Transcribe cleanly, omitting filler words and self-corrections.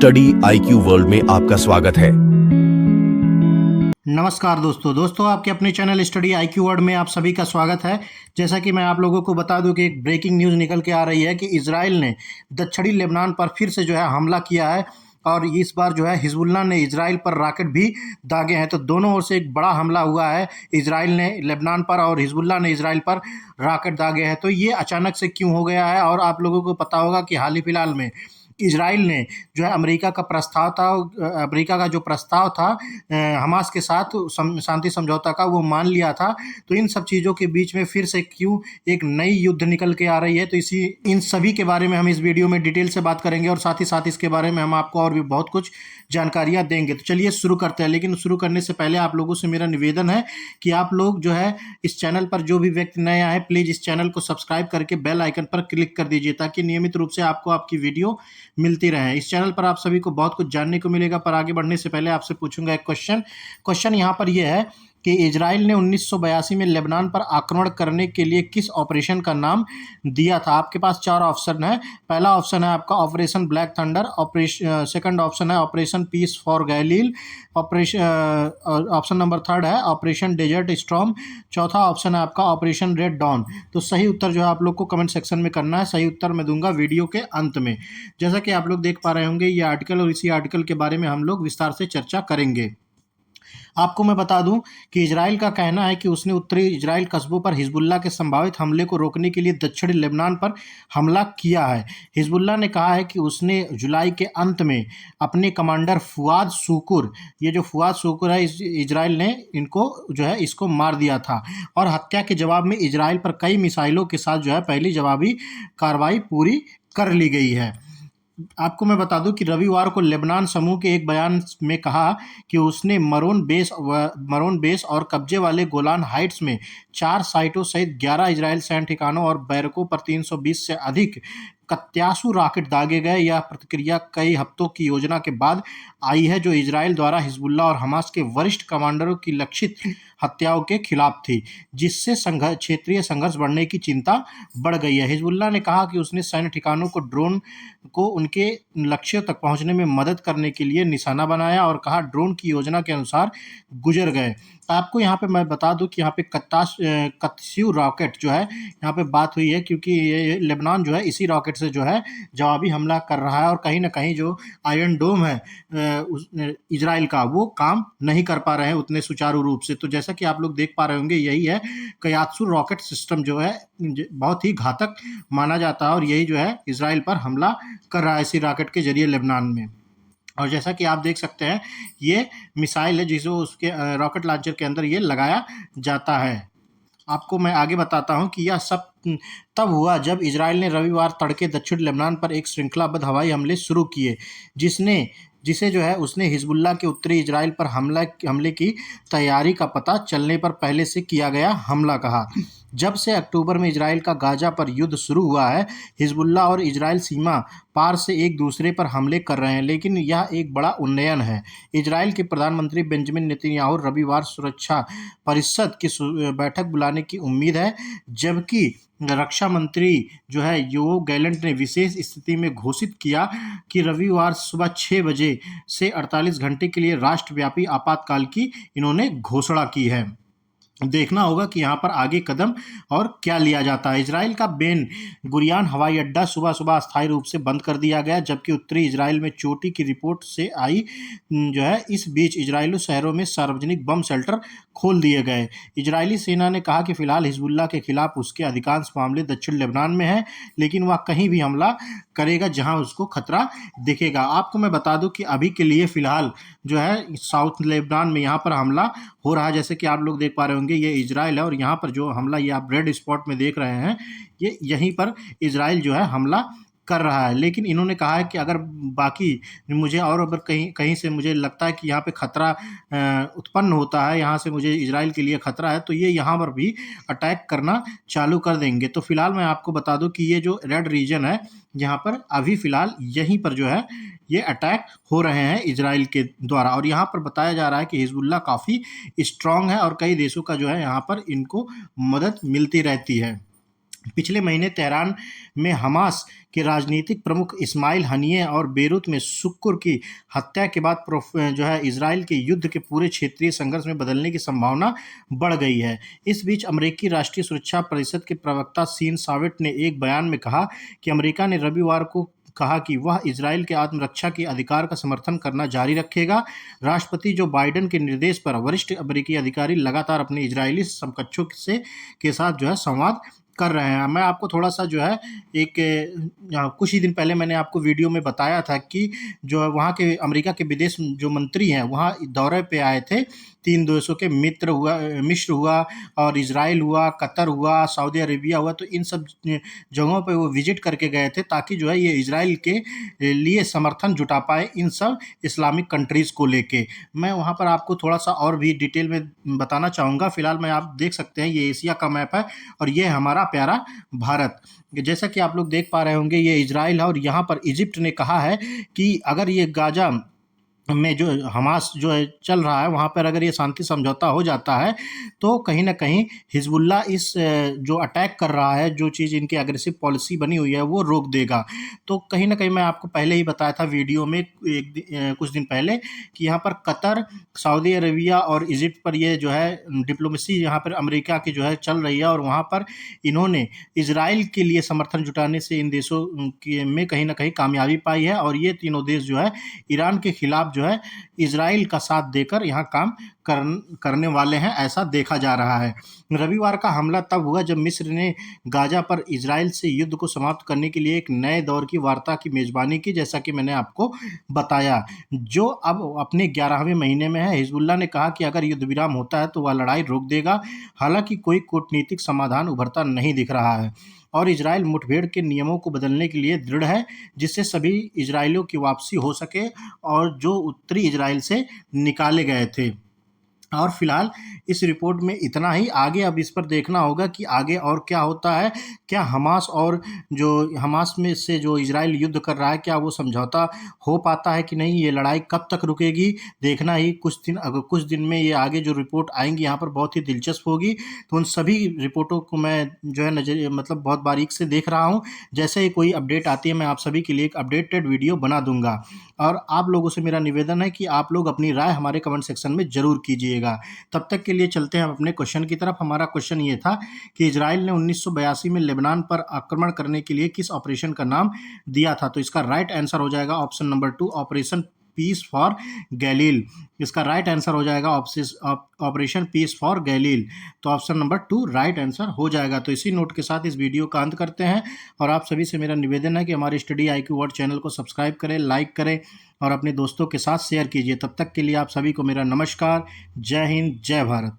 Study IQ world में आपका स्वागत है। नमस्कार दोस्तों आपके अपने चैनल स्टडी IQ वर्ल्ड में आप सभी का स्वागत है। जैसा कि मैं आप लोगों को बता दूं कि एक ब्रेकिंग न्यूज़ निकल के आ रही है कि इजराइल ने दक्षिणी लेबनान पर फिर से जो है हमला किया है और इस बार जो है हिजबुल्लाह ने इजराइल पर रॉकेट भी दागे हैं। तो दोनों ओर से एक बड़ा हमला हुआ है, इजराइल ने लेबनान पर और हिजबुल्लाह ने इजराइल पर रॉकेट दागे हैं। तो ये अचानक से क्यों हो गया है? और आप लोगों को पता होगा कि हाल ही फिलहाल में इजराइल ने जो है अमेरिका का जो प्रस्ताव था हमास के साथ शांति समझौता का, वो मान लिया था। तो इन सब चीज़ों के बीच में फिर से क्यों एक नई युद्ध निकल के आ रही है, तो इन सभी के बारे में हम इस वीडियो में डिटेल से बात करेंगे और साथ ही साथ इसके बारे में हम आपको और भी बहुत कुछ जानकारियाँ देंगे। तो चलिए शुरू करते हैं। लेकिन शुरू करने से पहले आप लोगों से मेरा निवेदन है कि आप लोग जो है इस चैनल पर जो भी व्यक्ति नया है, प्लीज़ इस चैनल को सब्सक्राइब करके बेल आइकन पर क्लिक कर दीजिए ताकि नियमित रूप से आपको आपकी वीडियो मिलती रहे। इस चैनल पर आप सभी को बहुत कुछ जानने को मिलेगा। पर आगे बढ़ने से पहले आपसे पूछूंगा एक क्वेश्चन यहाँ पर यह है कि इजराइल ने 1982 में लेबनान पर आक्रमण करने के लिए किस ऑपरेशन का नाम दिया था? आपके पास 4 ऑप्शन है। पहला ऑप्शन है आपका Operation Black Thunder, second option है Operation Peace for Galilee, option number 3 है ऑपरेशन डेजर्ट स्टॉर्म, चौथा ऑप्शन है आपका ऑपरेशन रेड डॉन। तो सही उत्तर जो है आप लोग को कमेंट सेक्शन में करना है। सही उत्तर मैं दूंगा वीडियो के अंत में। जैसा कि आप लोग देख पा रहे होंगे ये आर्टिकल, और इसी आर्टिकल के बारे में हम लोग विस्तार से चर्चा करेंगे। आपको मैं बता दूं कि इजराइल का कहना है कि उसने उत्तरी इजराइल कस्बों पर हिजबुल्लाह के संभावित हमले को रोकने के लिए दक्षिणी लेबनान पर हमला किया है। हिजबुल्लाह ने कहा है कि उसने जुलाई के अंत में अपने कमांडर फुआद शुकुर, ये जो फुआद शुकुर है, इजराइल ने इनको जो है इसको मार दिया था और हत्या के जवाब में इजराइल पर कई मिसाइलों के साथ जो है पहली जवाबी कार्रवाई पूरी कर ली गई है। आपको मैं बता दूं कि रविवार को लेबनान समूह के एक बयान में कहा कि उसने मरोन बेस और कब्जे वाले गोलान हाइट्स में 4 साइटों सहित 11 इजरायल सैन्य ठिकानों और बैरकों पर 320 से अधिक कत्यासु रॉकेट दागे गए। यह प्रतिक्रिया कई हफ्तों की योजना के बाद आई है जो इजराइल द्वारा हिजबुल्लाह और हमास के वरिष्ठ कमांडरों की लक्षित हत्याओं के खिलाफ थी, जिससे क्षेत्रीय संघर्ष बढ़ने की चिंता बढ़ गई है। हिजबुल्लाह ने कहा कि उसने सैन्य ठिकानों को ड्रोन को उनके लक्ष्यों तक पहुंचने में मदद करने के लिए निशाना बनाया और कहा ड्रोन की योजना के अनुसार गुजर गए। आपको यहाँ पे मैं बता दूं कि यहाँ पे कत्स्यू रॉकेट जो है यहाँ पे बात हुई है, क्योंकि ये लेबनान जो है इसी रॉकेट से जो है जवाबी हमला कर रहा है और कहीं ना कहीं जो आयरन डोम है इजराइल का, वो काम नहीं कर पा रहे हैं उतने सुचारू रूप से। तो जैसा कि आप लोग देख पा रहे होंगे यही है कयात्सु रॉकेट सिस्टम जो है बहुत ही घातक माना जाता है और यही जो है इजराइल पर हमला कर रहा है इसी रॉकेट के जरिए लेबनान में। और जैसा कि आप देख सकते हैं ये मिसाइल है जिसे उसके रॉकेट लॉन्चर के अंदर ये लगाया जाता है। आपको मैं आगे बताता हूं कि यह सब तब हुआ जब इजराइल ने रविवार तड़के दक्षिण लेबनान पर एक श्रृंखलाबद्ध हवाई हमले शुरू किए, जिसे जो है उसने हिजबुल्लाह के उत्तरी इजराइल पर हमले की तैयारी का पता चलने पर पहले से किया गया हमला कहा। जब से अक्टूबर में इजराइल का गाजा पर युद्ध शुरू हुआ है, हिजबुल्लाह और इजराइल सीमा पार से एक दूसरे पर हमले कर रहे हैं, लेकिन यह एक बड़ा उन्नयन है। इजराइल के प्रधानमंत्री बेंजामिन नेतन्याहू रविवार सुरक्षा परिषद की बैठक बुलाने की उम्मीद है, जबकि रक्षा मंत्री जो है योव गैलेंट ने विशेष स्थिति में घोषित किया कि रविवार सुबह 6 बजे से 48 घंटे के लिए राष्ट्रव्यापी आपातकाल की इन्होंने घोषणा की है। देखना होगा कि यहाँ पर आगे कदम और क्या लिया जाता है। इजराइल का बेन गुरियान हवाई अड्डा सुबह सुबह अस्थायी रूप से बंद कर दिया गया, जबकि उत्तरी इजराइल में चोटी की रिपोर्ट से आई जो है इस बीच इजरायली शहरों में सार्वजनिक बम शेल्टर खोल दिए गए। इजरायली सेना ने कहा कि फिलहाल हिजबुल्लाह के खिलाफ उसके अधिकांश मामले दक्षिण लेबनान में हैं, लेकिन वह कहीं भी हमला करेगा जहां उसको खतरा दिखेगा। आपको मैं बता दूं कि अभी के लिए फिलहाल जो है साउथ लेबनान में यहाँ पर हमला हो रहा है। जैसे कि आप लोग देख पा रहे होंगे ये इजराइल है और यहाँ पर जो हमला ये आप रेड स्पॉट में देख रहे हैं ये यहीं पर इजराइल जो है हमला कर रहा है। लेकिन इन्होंने कहा है कि अगर बाकी मुझे और अगर कहीं से मुझे लगता है कि यहाँ पे खतरा उत्पन्न होता है, यहाँ से मुझे इजराइल के लिए खतरा है, तो ये यहाँ पर भी अटैक करना चालू कर देंगे। तो फिलहाल मैं आपको बता दूं कि ये जो रेड रीजन है यहाँ पर अभी फिलहाल यहीं पर जो है ये अटैक हो रहे हैं इजराइल के द्वारा, और यहाँ पर बताया जा रहा है कि हिजबुल्लाह काफ़ी स्ट्रांग है और कई देशों का जो है यहाँ पर इनको मदद मिलती रहती है। पिछले महीने तेहरान में हमास के राजनीतिक प्रमुख इस्माइल हनिये और बेरूत में शुक्र की हत्या के बाद जो है इजराइल के युद्ध के पूरे क्षेत्रीय संघर्ष में बदलने की संभावना बढ़ गई है। इस बीच अमेरिकी राष्ट्रीय सुरक्षा परिषद के प्रवक्ता सीन साविट ने एक बयान में कहा कि अमेरिका ने रविवार को कहा कि वह इजराइल के आत्मरक्षा के अधिकार का समर्थन करना जारी रखेगा। राष्ट्रपति जो बाइडेन के निर्देश पर वरिष्ठ अमेरिकी अधिकारी लगातार अपने इजरायली समकक्षों के साथ जो है संवाद कर रहे हैं। मैं आपको थोड़ा-सा जो है एक कुछ ही दिन पहले मैंने आपको वीडियो में बताया था कि जो है वहाँ के अमेरिका के विदेश जो मंत्री हैं, वहाँ दौरे पे आए थे। 3 देशों के मिस्र हुआ और इज़राइल हुआ, कतर हुआ, सऊदी अरेबिया हुआ, तो इन सब जगहों पे वो विज़िट करके गए थे ताकि जो है ये इज़राइल के लिए समर्थन जुटा पाएँ इन सब इस्लामिक कंट्रीज़ को लेके। मैं वहाँ पर आपको थोड़ा-सा और भी डिटेल में बताना चाहूँगा। फ़िलहाल मैं आप देख सकते हैं ये एशिया का मैप है और ये हमारा प्यारा भारत। जैसा कि आप लोग देख पा रहे होंगे ये इज़राइल है और यहाँ पर इजिप्ट ने कहा है कि अगर ये गाज़ा में जो हमास जो है चल रहा है वहाँ पर अगर ये शांति समझौता हो जाता है तो कहीं न कहीं हिज़्बुल्लाह इस जो अटैक कर रहा है, जो चीज़ इनकी एग्रेसिव पॉलिसी बनी हुई है वो रोक देगा। तो कहीं न कहीं मैं आपको पहले ही बताया था वीडियो में कुछ दिन पहले कि यहाँ पर कतर, सऊदी अरेबिया और इजिप्ट पर ये जो है डिप्लोमेसी यहाँ पर अमेरिका की जो है चल रही है और वहाँ पर इन्होंने इज़राइल के लिए समर्थन जुटाने से इन देशों के में कहीं न कहीं कामयाबी पाई है और ये तीनों देश जो है ईरान के खिलाफ जो है इज़राइल का साथ देकर यहाँ काम करने वाले हैं, ऐसा देखा जा रहा है। रविवार का हमला तब हुआ जब मिस्र ने गाज़ा पर इज़राइल से युद्ध को समाप्त करने के लिए एक नए दौर की वार्ता की मेज़बानी की, जैसा कि मैंने आपको बताया, जो अब अपने 11वें महीने में है। हिज़्बुल्लाह ने कहा कि अगर युद्ध विराम होता है तो वह लड़ाई रोक देगा। हालांकि कोई कूटनीतिक समाधान उभरता नहीं दिख रहा है और इजराइल मुठभेड़ के नियमों को बदलने के लिए दृढ़ है, जिससे सभी इजरायलियों की वापसी हो सके और जो उत्तरी इजराइल से निकाले गए थे। और फिलहाल इस रिपोर्ट में इतना ही। आगे अब इस पर देखना होगा कि आगे और क्या होता है। क्या हमास और जो हमास में से जो इजराइल युद्ध कर रहा है, क्या वो समझौता हो पाता है कि नहीं, ये लड़ाई कब तक रुकेगी, देखना ही कुछ दिन में ये आगे जो रिपोर्ट आएंगी यहाँ पर बहुत ही दिलचस्प होगी। तो उन सभी रिपोर्टों को मैं जो है नजर मतलब बहुत बारीक से देख रहा हूँ। जैसे ही कोई अपडेट आती है मैं आप सभी के लिए एक अपडेटेड वीडियो बना दूंगा और आप लोगों से मेरा निवेदन है कि आप लोग अपनी राय हमारे कमेंट सेक्शन में ज़रूर कीजिएगा। तब तक के लिए चलते हैं हम अपने क्वेश्चन की तरफ। हमारा क्वेश्चन ये था कि इजराइल ने 1982 में लेबनान पर आक्रमण करने के लिए किस ऑपरेशन का नाम दिया था? तो इसका राइट आंसर हो जाएगा option number 2, Operation Peace for Galilee. इसका राइट आंसर हो जाएगा ऑपरेशन पीस फॉर गैलील। तो ऑप्शन नंबर 2 राइट आंसर हो जाएगा। तो इसी नोट के साथ इस वीडियो का अंत करते हैं और आप सभी से मेरा निवेदन है कि हमारे स्टडी IQ वर्ड चैनल को सब्सक्राइब करें, लाइक करें और अपने दोस्तों के साथ शेयर कीजिए। तब तक के लिए आप सभी को मेरा नमस्कार। जय हिंद, जय भारत।